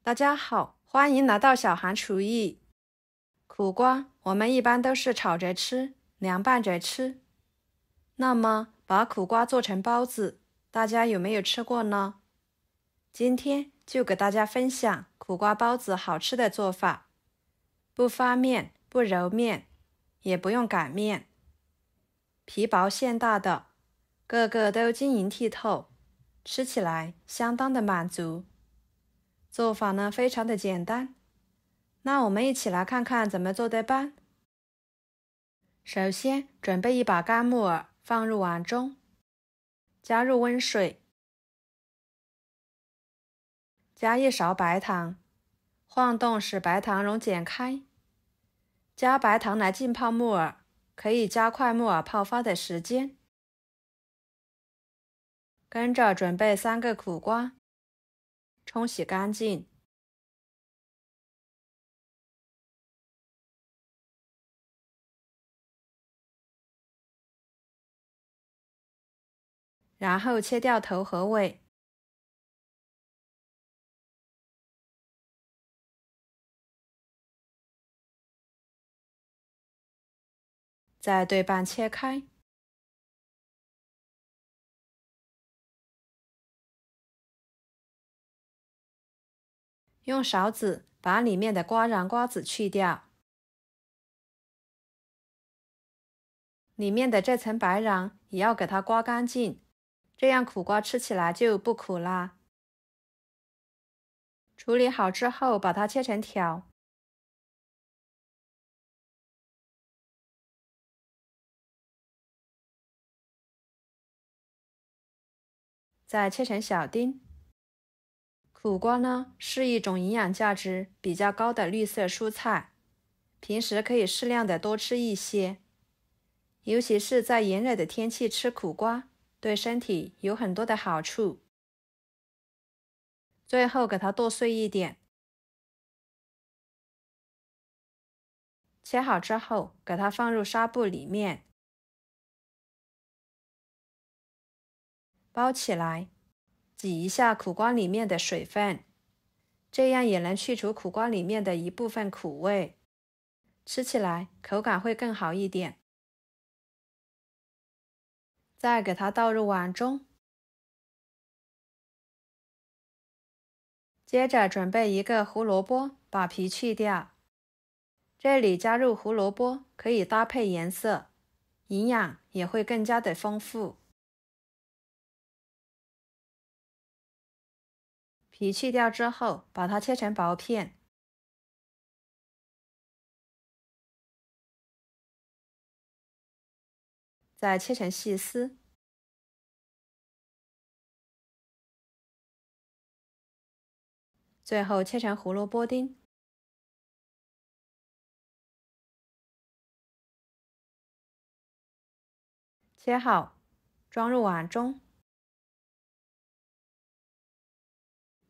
大家好，欢迎来到小韩厨艺。苦瓜我们一般都是炒着吃，凉拌着吃。那么把苦瓜做成包子，大家有没有吃过呢？今天就给大家分享苦瓜包子好吃的做法，不发面，不揉面，也不用擀面，皮薄馅大的，个个都晶莹剔透，吃起来相当的满足。做法呢非常的简单，那我们一起来看看怎么做的吧。首先准备一把干木耳，放入碗中，加入温水，加1勺白糖，晃动使白糖溶解开。加白糖来浸泡木耳，可以加快木耳泡发的时间。跟着准备3个苦瓜，冲洗干净。然后切掉头和尾。再对半切开。用勺子把里面的瓜瓤瓜子去掉，里面的这层白瓤也要给它刮干净，这样苦瓜吃起来就不苦啦。处理好之后，把它切成条，再切成小丁。苦瓜呢，是一种营养价值比较高的绿色蔬菜，平时可以适量的多吃一些，尤其是在炎热的天气吃苦瓜，对身体有很多的好处。最后给它剁碎一点，切好之后，给它放入纱布里面，包起来，挤一下苦瓜里面的水分，这样也能去除苦瓜里面的一部分苦味，吃起来口感会更好一点。再给它倒入碗中，接着准备一个胡萝卜，把皮去掉。这里加入胡萝卜可以搭配颜色，营养也会更加的丰富。皮去掉之后，把它切成薄片，再切成细丝，最后切成胡萝卜丁。切好，装入碗中。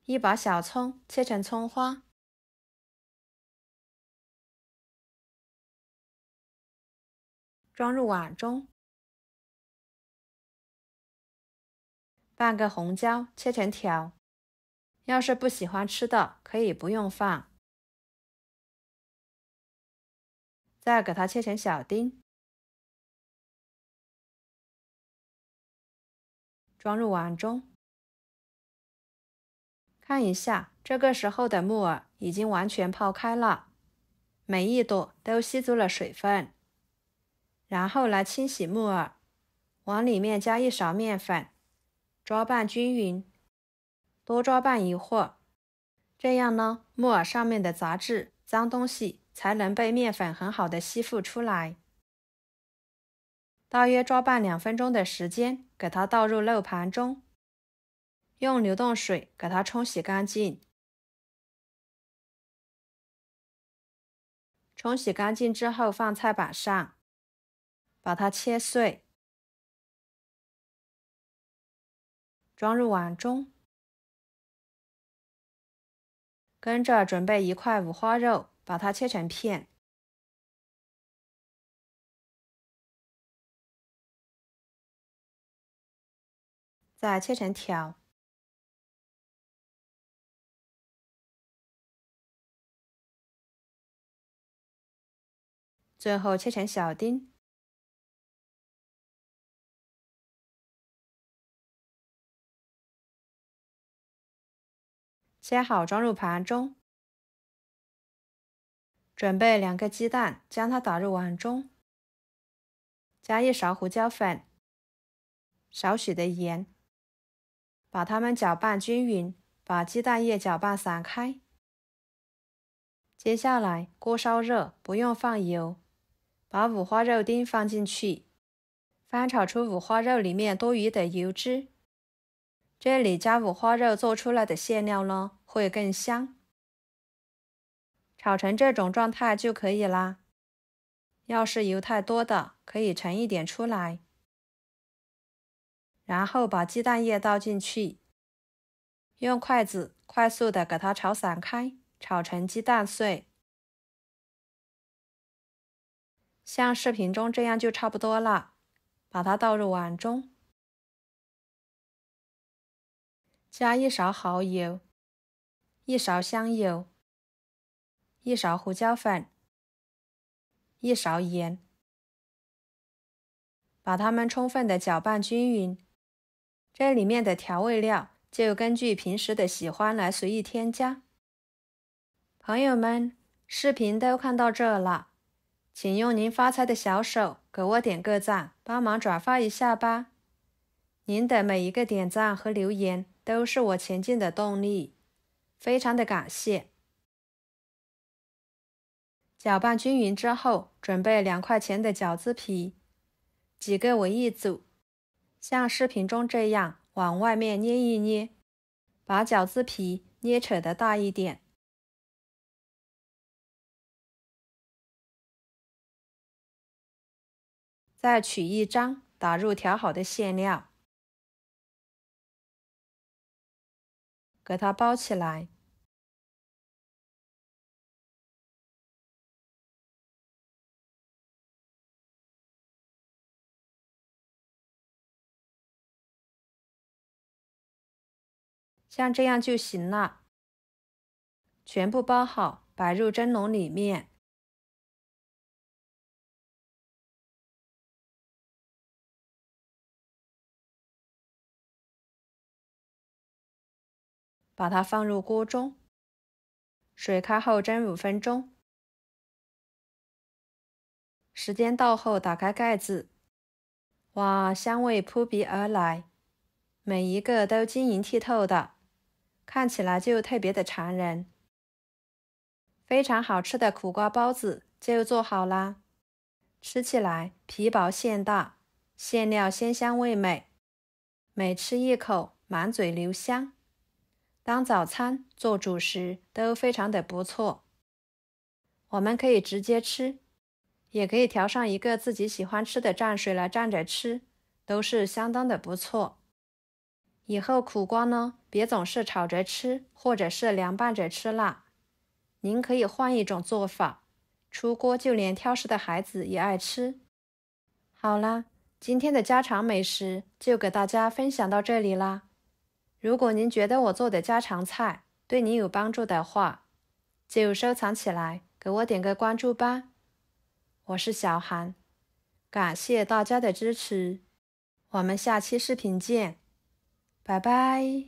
一把小葱切成葱花，装入碗中。半个红椒切成条，要是不喜欢吃的，可以不用放。再给它切成小丁，装入碗中。看一下，这个时候的木耳已经完全泡开了，每一朵都吸足了水分。然后来清洗木耳，往里面加1勺面粉，抓拌均匀，多抓拌一会儿。这样呢，木耳上面的杂质、脏东西才能被面粉很好的吸附出来。大约抓拌2分钟的时间，给它倒入漏盘中，用流动水给它冲洗干净。冲洗干净之后放菜板上，把它切碎，装入碗中。跟着准备1块五花肉，把它切成片。再切成条。最后切成小丁。切好装入盘中。准备2个鸡蛋，将它打入碗中，加1勺胡椒粉，少许的盐，把它们搅拌均匀，把鸡蛋液搅拌散开。接下来锅烧热，不用放油，把五花肉丁放进去，翻炒出五花肉里面多余的油脂。这里加五花肉做出来的馅料呢，会更香。炒成这种状态就可以啦。要是油太多的，可以盛一点出来。然后把鸡蛋液倒进去，用筷子快速的给它炒散开，炒成鸡蛋碎。像视频中这样就差不多了，把它倒入碗中。加1勺蚝油，1勺香油，1勺胡椒粉，1勺盐，把它们充分的搅拌均匀。这里面的调味料就根据平时的喜欢来随意添加。朋友们，视频都看到这了，请用您发财的小手给我点个赞，帮忙转发一下吧。您的每一个点赞和留言都是我前进的动力，非常的感谢。搅拌均匀之后，准备2块钱的饺子皮，几个为一组，像视频中这样往外面捏一捏，把饺子皮捏扯得大一点。再取一张，打入调好的馅料，给它包起来。像这样就行了。全部包好，摆入蒸笼里面。把它放入锅中，水开后蒸5分钟。时间到后打开盖子，哇，香味扑鼻而来，每一个都晶莹剔透的，看起来就特别的馋人。非常好吃的苦瓜包子就做好啦，吃起来皮薄馅大，馅料鲜香味美，每吃一口满嘴留香。当早餐、做主食都非常的不错。我们可以直接吃，也可以调上一个自己喜欢吃的蘸水来蘸着吃，都是相当的不错。以后苦瓜呢，别总是炒着吃，或者是凉拌着吃啦。您可以换一种做法，出锅就连挑食的孩子也爱吃。好啦，今天的家常美食就给大家分享到这里啦。如果您觉得我做的家常菜对您有帮助的话，就收藏起来，给我点个关注吧。我是小韩，感谢大家的支持，我们下期视频见，拜拜。